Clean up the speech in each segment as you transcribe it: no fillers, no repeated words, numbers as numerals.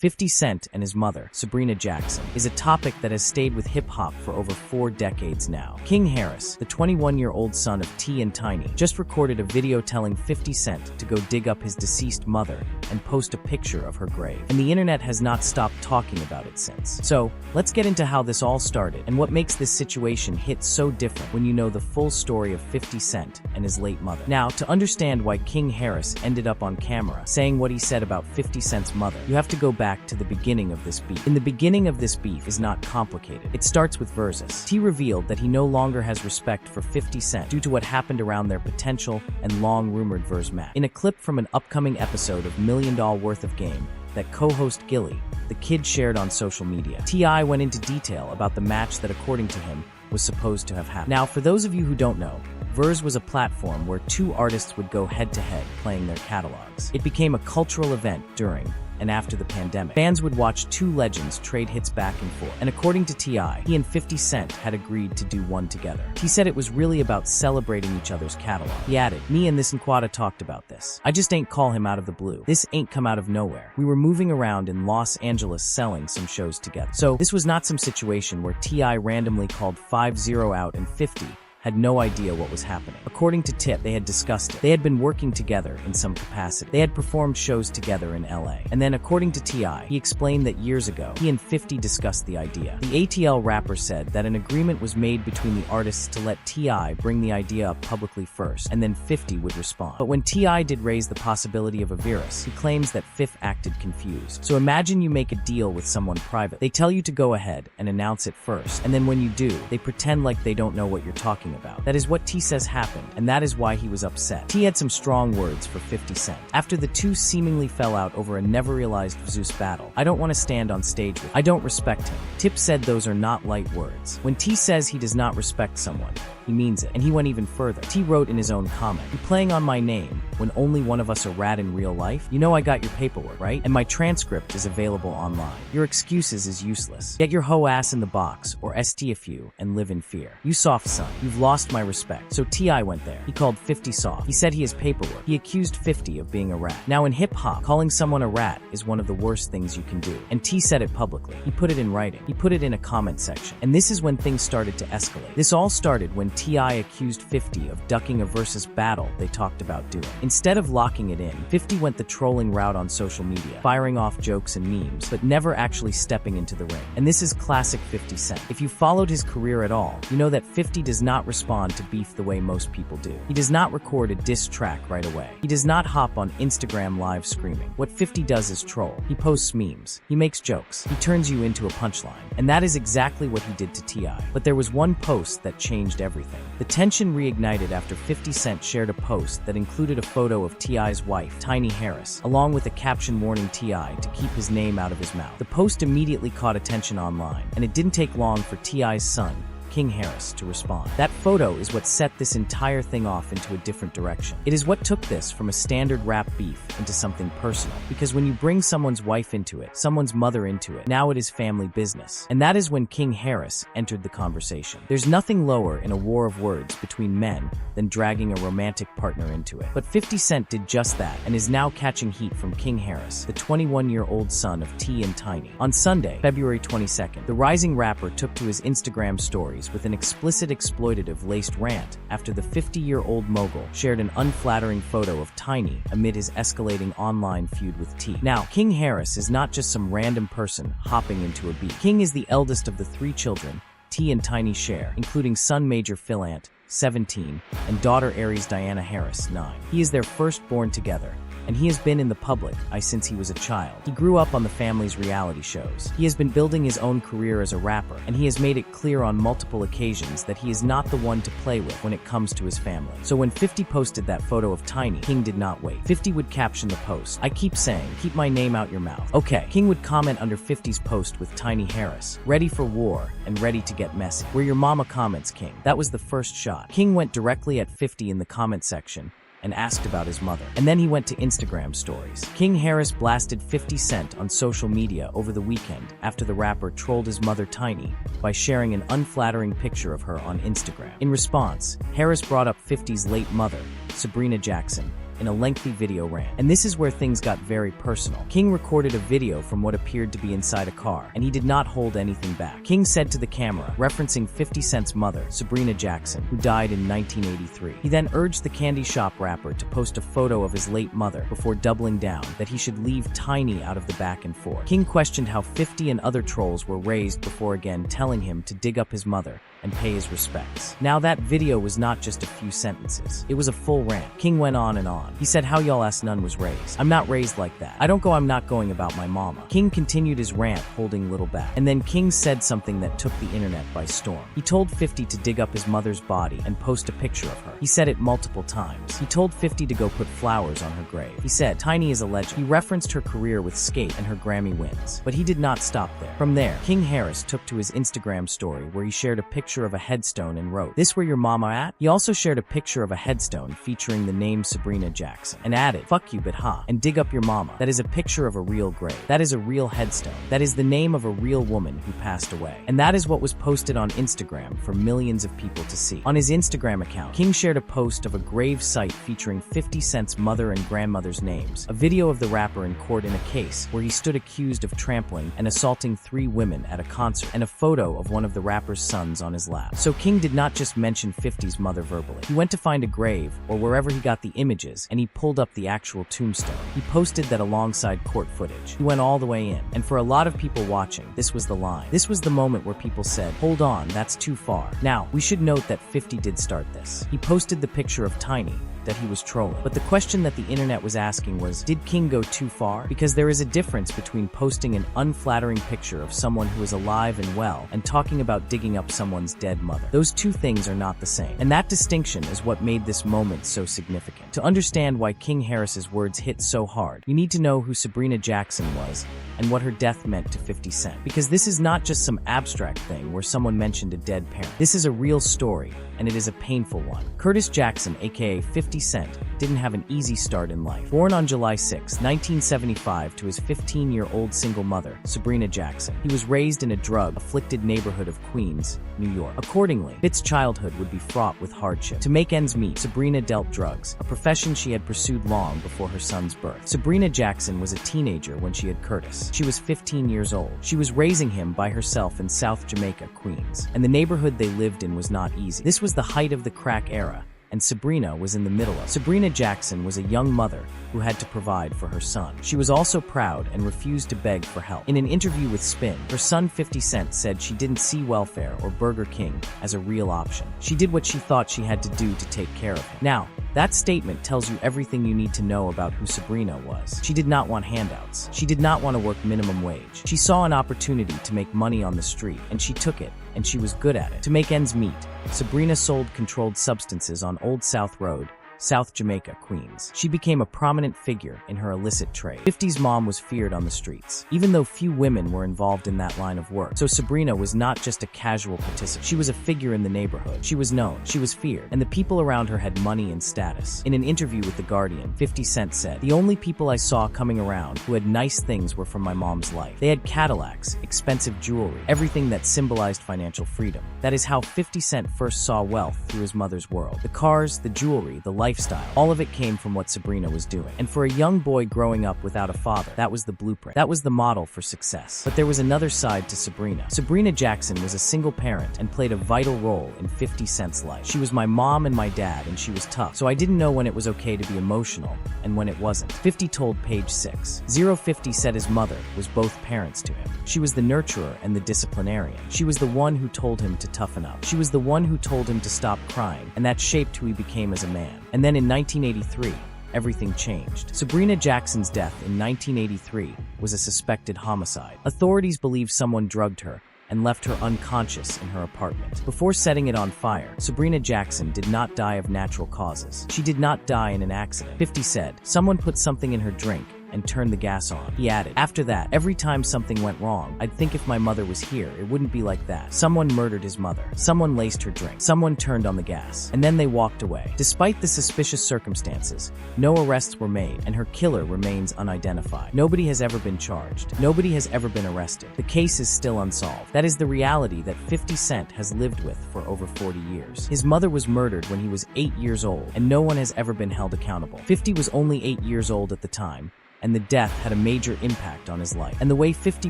50 Cent and his mother, Sabrina Jackson, is a topic that has stayed with hip-hop for over 4 decades now. King Harris, the 21-year-old son of T and Tiny, just recorded a video telling 50 Cent to go dig up his deceased mother and post a picture of her grave. And the internet has not stopped talking about it since. So, let's get into how this all started and what makes this situation hit so different when you know the full story of 50 Cent and his late mother. Now, to understand why King Harris ended up on camera saying what he said about 50 Cent's mother, you have to go back to the beginning of this beef. In the beginning of this beef is not complicated. It starts with Versus. T revealed that he no longer has respect for 50 Cent due to what happened around their potential and long-rumored verse match. In a clip from an upcoming episode of $1 Million Worth of Game that co-host Gilly, the kid, shared on social media, T.I. went into detail about the match that, according to him, was supposed to have happened. Now, for those of you who don't know, Verse was a platform where two artists would go head-to-head playing their catalogs. It became a cultural event during and after the pandemic. Fans would watch two legends trade hits back and forth. And according to T.I., he and 50 Cent had agreed to do one together. He said it was really about celebrating each other's catalog. He added, "Me and this Nkwada talked about this. I just ain't call him out of the blue. This ain't come out of nowhere. We were moving around in Los Angeles selling some shows together." So this was not some situation where T.I. randomly called 50 out and 50 had no idea what was happening. According to Tip, they had discussed it. They had been working together in some capacity. They had performed shows together in LA. And then, according to T.I., he explained that years ago, he and 50 discussed the idea. The ATL rapper said that an agreement was made between the artists to let T.I. bring the idea up publicly first, and then 50 would respond. But when T.I. did raise the possibility of a virus, he claims that Fifth acted confused. So imagine you make a deal with someone private. They tell you to go ahead and announce it first, and then when you do, they pretend like they don't know what you're talking about. That is what T says happened, and that is why he was upset. T had some strong words for 50 Cent. After the two seemingly fell out over a never-realized Zeus battle, "I don't want to stand on stage with. I don't respect him." Tip said those are not light words. When T says he does not respect someone, he means it. And he went even further. T wrote in his own comment, "You playing on my name when only one of us a rat in real life? You know I got your paperwork, right? And my transcript is available online. Your excuses is useless. Get your hoe ass in the box, or STFU, and live in fear. You soft son. You've lost my respect." So T.I. went there. He called 50 soft. He said he has paperwork. He accused 50 of being a rat. Now in hip-hop, calling someone a rat is one of the worst things you can do. And T said it publicly. He put it in writing. He put it in a comment section. And this is when things started to escalate. This all started when T.I. accused 50 of ducking a versus battle they talked about doing. Instead of locking it in, 50 went the trolling route on social media, firing off jokes and memes, but never actually stepping into the ring. And this is classic 50 Cent. If you followed his career at all, you know that 50 does not respond to beef the way most people do. He does not record a diss track right away. He does not hop on Instagram live screaming. What 50 does is troll. He posts memes. He makes jokes. He turns you into a punchline. And that is exactly what he did to T.I. But there was one post that changed everything. The tension reignited after 50 Cent shared a post that included a photo of T.I.'s wife, Tiny Harris, along with a caption warning T.I. to keep his name out of his mouth. The post immediately caught attention online, and it didn't take long for T.I.'s son, King Harris, to respond. That photo is what set this entire thing off into a different direction. It is what took this from a standard rap beef into something personal. Because when you bring someone's wife into it, someone's mother into it, now it is family business. And that is when King Harris entered the conversation. There's nothing lower in a war of words between men than dragging a romantic partner into it. But 50 Cent did just that and is now catching heat from King Harris, the 21-year-old son of T and Tiny. On Sunday, February 22nd, the rising rapper took to his Instagram stories with an explicit exploitative-laced rant after the 50-year-old mogul shared an unflattering photo of Tiny amid his escalating online feud with T. Now, King Harris is not just some random person hopping into a beef. King is the eldest of the 3 children T and Tiny share, including son Major Philant, 17, and daughter Aries Diana Harris, 9. He is their firstborn together, and he has been in the public eye since he was a child. He grew up on the family's reality shows. He has been building his own career as a rapper, and he has made it clear on multiple occasions that he is not the one to play with when it comes to his family. So when 50 posted that photo of Tiny, King did not wait. 50 would caption the post, "I keep saying, keep my name out your mouth." Okay, King would comment under 50's post with Tiny Harris, "Ready for war and ready to get messy. Where your mama comments, King." That was the first shot. King went directly at 50 in the comment section and asked about his mother. And then he went to Instagram stories. King Harris blasted 50 Cent on social media over the weekend after the rapper trolled his mother Tiny by sharing an unflattering picture of her on Instagram. In response, Harris brought up 50's late mother, Sabrina Jackson, in a lengthy video rant. And this is where things got very personal. King recorded a video from what appeared to be inside a car, and he did not hold anything back. King said to the camera, referencing 50 Cent's mother, Sabrina Jackson, who died in 1983. He then urged the candy shop rapper to post a photo of his late mother before doubling down that he should leave Tiny out of the back and forth. King questioned how 50 and other trolls were raised before again telling him to dig up his mother and pay his respects. Now that video was not just a few sentences. It was a full rant. King went on and on. He said how y'all ass none was raised. I'm not raised like that. I'm not going about my mama. King continued his rant, holding little back. And then King said something that took the internet by storm. He told 50 to dig up his mother's body and post a picture of her. He said it multiple times. He told 50 to go put flowers on her grave. He said Tiny is a legend. He referenced her career with skate and her Grammy wins. But he did not stop there. From there, King Harris took to his Instagram story where he shared a picture of a headstone and wrote, "This where your mama at?" He also shared a picture of a headstone featuring the name Sabrina Jackson and added, "Fuck you but ha, and dig up your mama." That is a picture of a real grave. That is a real headstone. That is the name of a real woman who passed away. And that is what was posted on Instagram for millions of people to see. On his Instagram account, King shared a post of a grave site featuring 50 Cent's mother and grandmother's names, a video of the rapper in court in a case where he stood accused of trampling and assaulting 3 women at a concert, and a photo of one of the rapper's sons on his lap. So King did not just mention 50's mother verbally. He went to find a grave, or wherever he got the images, and he pulled up the actual tombstone. He posted that alongside court footage. He went all the way in. And for a lot of people watching, this was the line. This was the moment where people said, "Hold on, that's too far." Now, we should note that 50 did start this. He posted the picture of Tiny, that he was trolling. But the question that the internet was asking was, did King go too far? Because there is a difference between posting an unflattering picture of someone who is alive and well and talking about digging up someone's dead mother. Those two things are not the same. And that distinction is what made this moment so significant. To understand why King Harris's words hit so hard, you need to know who Sabrina Jackson was and what her death meant to 50 Cent. Because this is not just some abstract thing where someone mentioned a dead parent. This is a real story, and it is a painful one. Curtis Jackson, aka 50 Cent, didn't have an easy start in life. Born on July 6, 1975 to his 15-year-old single mother, Sabrina Jackson, he was raised in a drug-afflicted neighborhood of Queens, New York. Accordingly, Fit's childhood would be fraught with hardship. To make ends meet, Sabrina dealt drugs, a profession she had pursued long before her son's birth. Sabrina Jackson was a teenager when she had Curtis. She was 15 years old. She was raising him by herself in South Jamaica, Queens, and the neighborhood they lived in was not easy. This was the height of the crack era, and Sabrina was in the middle of it. Sabrina Jackson was a young mother who had to provide for her son. She was also proud and refused to beg for help. In an interview with Spin, her son 50 Cent said she didn't see welfare or Burger King as a real option. She did what she thought she had to do to take care of him. Now, that statement tells you everything you need to know about who Sabrina was. She did not want handouts. She did not want to work minimum wage. She saw an opportunity to make money on the street, and she took it, and she was good at it. To make ends meet, Sabrina sold controlled substances on Old South Road, South Jamaica, Queens. She became a prominent figure in her illicit trade. 50's mom was feared on the streets, even though few women were involved in that line of work. So Sabrina was not just a casual participant. She was a figure in the neighborhood. She was known, she was feared, and the people around her had money and status. In an interview with The Guardian, 50 Cent said, "The only people I saw coming around who had nice things were from my mom's life. They had Cadillacs, expensive jewelry, everything that symbolized financial freedom." That is how 50 Cent first saw wealth through his mother's world. The cars, the jewelry, the lifestyle, all of it came from what Sabrina was doing. And for a young boy growing up without a father, that was the blueprint. That was the model for success. But there was another side to Sabrina. Sabrina Jackson was a single parent and played a vital role in 50 Cent's life. She was my mom and my dad, and she was tough. So I didn't know when it was okay to be emotional and when it wasn't. 50 told Page 6. 050 said his mother was both parents to him. She was the nurturer and the disciplinarian. She was the one who told him to toughen up. She was the one who told him to stop crying, and that shaped who he became as a man. And then in 1983, everything changed. Sabrina Jackson's death in 1983 was a suspected homicide. Authorities believe someone drugged her and left her unconscious in her apartment. Before setting it on fire, Sabrina Jackson did not die of natural causes. She did not die in an accident. 50 said, "Someone put something in her drink, and turned the gas on. He added, "After that, every time something went wrong, I'd think if my mother was here, it wouldn't be like that. Someone murdered his mother. Someone laced her drink. Someone turned on the gas. And then they walked away." Despite the suspicious circumstances, no arrests were made, and her killer remains unidentified. Nobody has ever been charged. Nobody has ever been arrested. The case is still unsolved. That is the reality that 50 Cent has lived with for over 40 years. His mother was murdered when he was 8 years old, and no one has ever been held accountable. 50 was only 8 years old at the time, and the death had a major impact on his life. And the way 50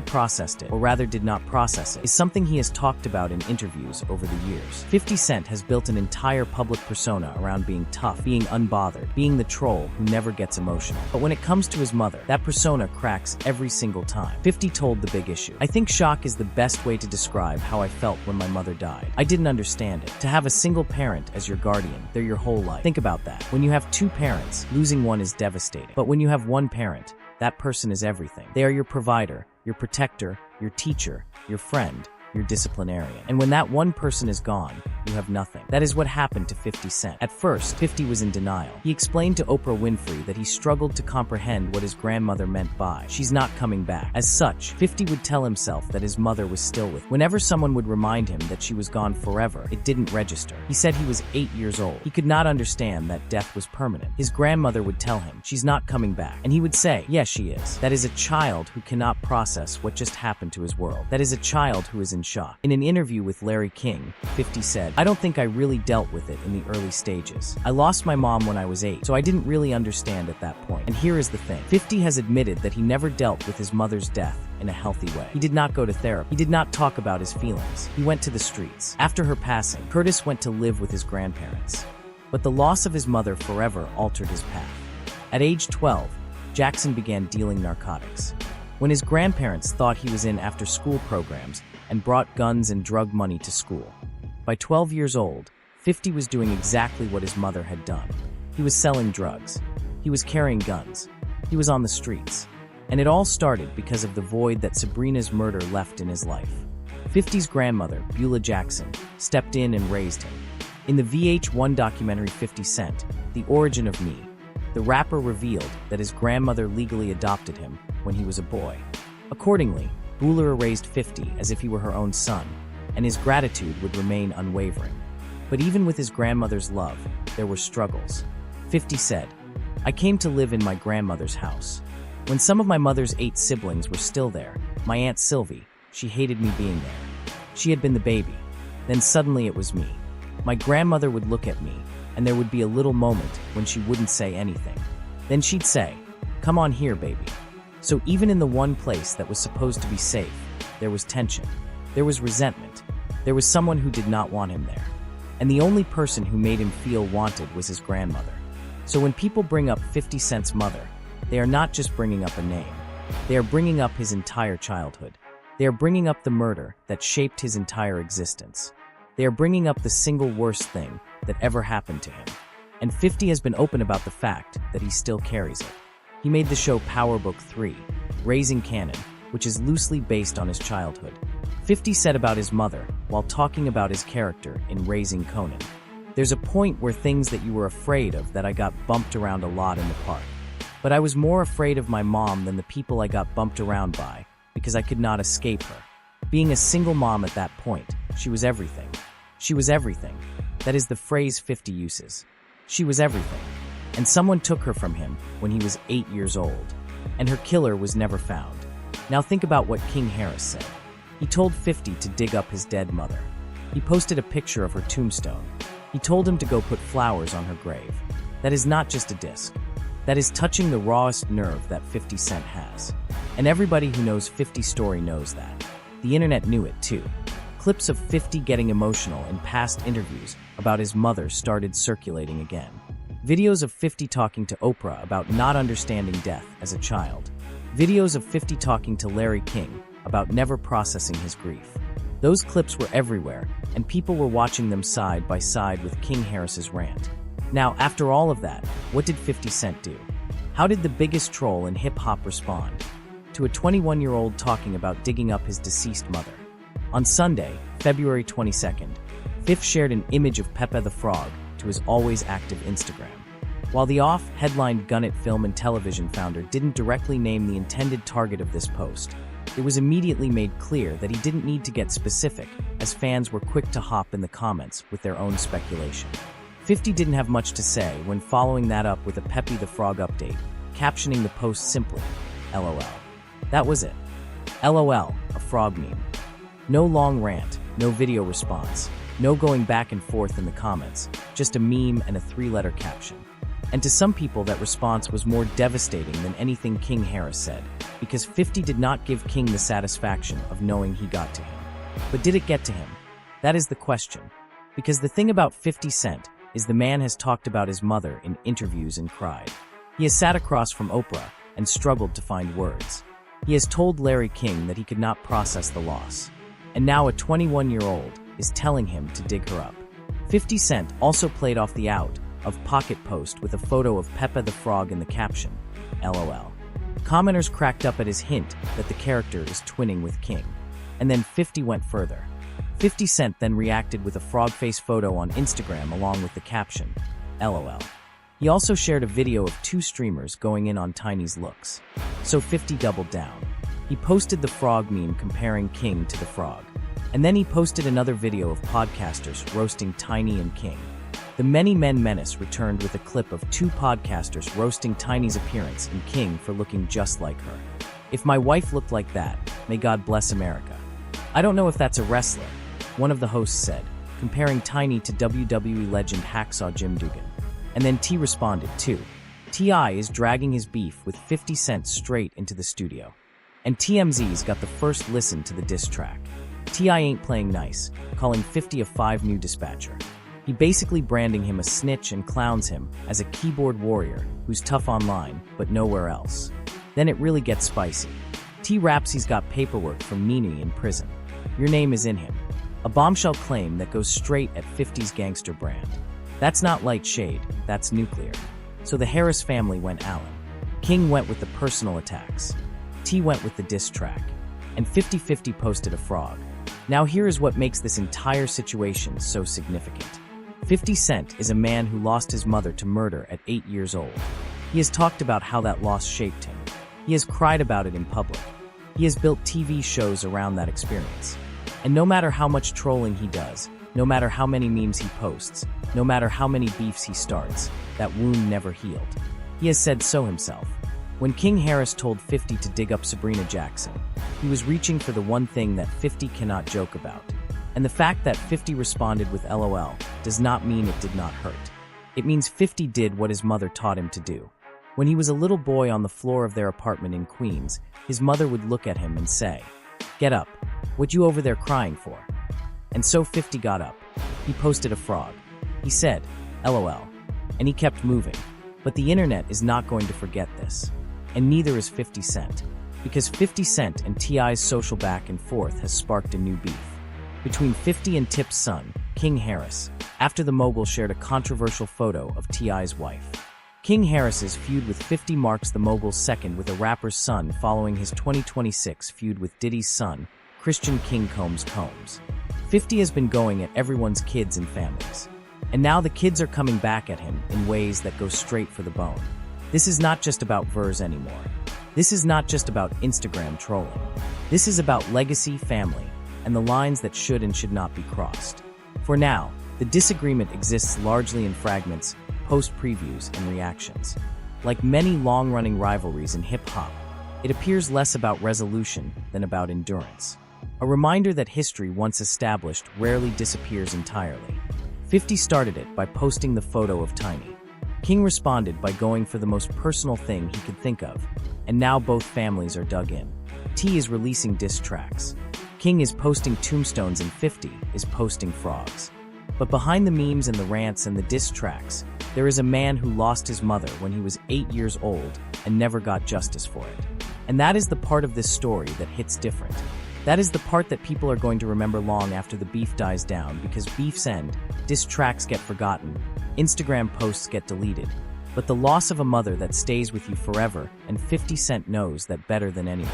processed it, or rather did not process it, is something he has talked about in interviews over the years. 50 Cent has built an entire public persona around being tough, being unbothered, being the troll who never gets emotional. But when it comes to his mother, that persona cracks every single time. 50 told The Big Issue, "I think shock is the best way to describe how I felt when my mother died. I didn't understand it. To have a single parent as your guardian, they're your whole life. Think about that. When you have two parents, losing one is devastating. But when you have one parent, that person is everything. They are your provider, your protector, your teacher, your friend, your disciplinarian. And when that one person is gone, you have nothing." That is what happened to 50 Cent. At first, 50 was in denial. He explained to Oprah Winfrey that he struggled to comprehend what his grandmother meant by, "She's not coming back." As such, 50 would tell himself that his mother was still with him. Whenever someone would remind him that she was gone forever, it didn't register. He said he was 8 years old. He could not understand that death was permanent. His grandmother would tell him, "She's not coming back." And he would say, "Yes, she is." That is a child who cannot process what just happened to his world. That is a child who is in shock. In an interview with Larry King, 50 said, "I don't think I really dealt with it in the early stages. I lost my mom when I was 8, so I didn't really understand at that point." And here is the thing. 50 has admitted that he never dealt with his mother's death in a healthy way. He did not go to therapy. He did not talk about his feelings. He went to the streets. After her passing, Curtis went to live with his grandparents. But the loss of his mother forever altered his path. At age 12, Jackson began dealing narcotics. When his grandparents thought he was in after-school programs and brought guns and drug money to school. By 12 years old, 50 was doing exactly what his mother had done. He was selling drugs. He was carrying guns. He was on the streets. And it all started because of the void that Sabrina's murder left in his life. 50's grandmother, Beulah Jackson, stepped in and raised him. In the VH1 documentary 50 Cent, The Origin of Me, the rapper revealed that his grandmother legally adopted him when he was a boy. Accordingly, Beulah raised 50 as if he were her own son, and his gratitude would remain unwavering. But even with his grandmother's love, there were struggles. 50 said, "I came to live in my grandmother's house. When some of my mother's 8 siblings were still there, my Aunt Sylvie, she hated me being there. She had been the baby. Then suddenly it was me. My grandmother would look at me, and there would be a little moment when she wouldn't say anything. Then she'd say, 'Come on here, baby.' So even in the one place that was supposed to be safe, there was tension. There was resentment. There was someone who did not want him there. And the only person who made him feel wanted was his grandmother. So when people bring up 50 Cent's mother, they are not just bringing up a name. They are bringing up his entire childhood. They are bringing up the murder that shaped his entire existence. They are bringing up the single worst thing that ever happened to him. And 50 has been open about the fact that he still carries it. He made the show Power Book 3, Raising Kanan, which is loosely based on his childhood. 50 said about his mother while talking about his character in Raising Conan, "There's a point where things that you were afraid of that I got bumped around a lot in the park. But I was more afraid of my mom than the people I got bumped around by because I could not escape her. Being a single mom at that point, she was everything. She was everything. That is the phrase 50 uses. She was everything. And someone took her from him when he was 8 years old. And her killer was never found." Now think about what King Harris said. He told 50 to dig up his dead mother. He posted a picture of her tombstone. He told him to go put flowers on her grave. That is not just a disc. That is touching the rawest nerve that 50 Cent has. And everybody who knows 50's story knows that. The internet knew it too. Clips of 50 getting emotional in past interviews about his mother started circulating again. Videos of 50 talking to Oprah about not understanding death as a child. Videos of 50 talking to Larry King about never processing his grief. Those clips were everywhere, and people were watching them side by side with King Harris's rant. Now, after all of that, what did 50 Cent do? How did the biggest troll in hip-hop respond to a 21-year-old talking about digging up his deceased mother? On Sunday, February 22nd, 50 shared an image of Pepe the Frog to his always active Instagram. While the off-headlined Gannett film and television founder didn't directly name the intended target of this post, it was immediately made clear that he didn't need to get specific, as fans were quick to hop in the comments with their own speculation. 50 didn't have much to say when following that up with a Pepe the Frog update, captioning the post simply, LOL. That was it. LOL, a frog meme. No long rant, no video response, no going back and forth in the comments, just a meme and a 3-letter caption. And to some people that response was more devastating than anything King Harris said, because 50 did not give King the satisfaction of knowing he got to him. But did it get to him? That is the question. Because the thing about 50 Cent is the man has talked about his mother in interviews and cried. He has sat across from Oprah and struggled to find words. He has told Larry King that he could not process the loss. And now a 21-year-old is telling him to dig her up. 50 Cent also played off the out of pocket post with a photo of Pepe the Frog in the caption, LOL. Commenters cracked up at his hint that the character is twinning with King. And then 50 went further. 50 Cent then reacted with a frog face photo on Instagram along with the caption, LOL. He also shared a video of 2 streamers going in on Tiny's looks. So 50 doubled down. He posted the frog meme comparing King to the frog. And then he posted another video of podcasters roasting Tiny and King. The Many Men Menace returned with a clip of 2 podcasters roasting Tiny's appearance and King for looking just like her. If my wife looked like that, may God bless America. I don't know if that's a wrestler, one of the hosts said, comparing Tiny to WWE legend Hacksaw Jim Duggan. And then T responded too. T.I. is dragging his beef with 50 Cent straight into the studio. And TMZ's got the first listen to the diss track. T.I. ain't playing nice, calling 50 a 5 new dispatcher. He basically branding him a snitch and clowns him as a keyboard warrior who's tough online, but nowhere else. Then it really gets spicy. T raps he's got paperwork from Nene in prison. Your name is in him. A bombshell claim that goes straight at 50's gangster brand. That's not light shade, that's nuclear. So the Harris family went Allen. King went with the personal attacks. T went with the diss track. And 50-50 posted a frog. Now here is what makes this entire situation so significant. 50 Cent is a man who lost his mother to murder at 8 years old. He has talked about how that loss shaped him. He has cried about it in public. He has built TV shows around that experience. And no matter how much trolling he does, no matter how many memes he posts, no matter how many beefs he starts, that wound never healed. He has said so himself. When King Harris told 50 to dig up Sabrina Jackson, he was reaching for the one thing that 50 cannot joke about. And the fact that 50 responded with LOL does not mean it did not hurt. It means 50 did what his mother taught him to do. When he was a little boy on the floor of their apartment in Queens, his mother would look at him and say, "Get up. What you over there crying for?" And so 50 got up. He posted a frog. He said, LOL. And he kept moving. But the internet is not going to forget this. And neither is 50 Cent. Because 50 Cent and T.I.'s social back and forth has sparked a new beef. Between 50 and Tip's son, King Harris, after the mogul shared a controversial photo of T.I.'s wife. King Harris's feud with 50 marks the mogul's second with a rapper's son following his 2026 feud with Diddy's son, Christian King Combs Combs. 50 has been going at everyone's kids and families. And now the kids are coming back at him in ways that go straight for the bone. This is not just about verse anymore. This is not just about Instagram trolling. This is about legacy, family, and the lines that should and should not be crossed. For now, the disagreement exists largely in fragments, post-previews, and reactions. Like many long-running rivalries in hip-hop, it appears less about resolution than about endurance. A reminder that history once established rarely disappears entirely. 50 started it by posting the photo of Tiny. King responded by going for the most personal thing he could think of, and now both families are dug in. T is releasing diss tracks. King is posting tombstones and 50 is posting frogs. But behind the memes and the rants and the diss tracks, there is a man who lost his mother when he was 8 years old and never got justice for it. And that is the part of this story that hits different. That is the part that people are going to remember long after the beef dies down, because beefs end, diss tracks get forgotten, Instagram posts get deleted, but the loss of a mother that stays with you forever, and 50 Cent knows that better than anyone.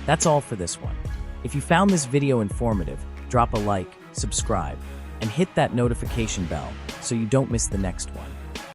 That's all for this one. If you found this video informative, drop a like, subscribe, and hit that notification bell so you don't miss the next one.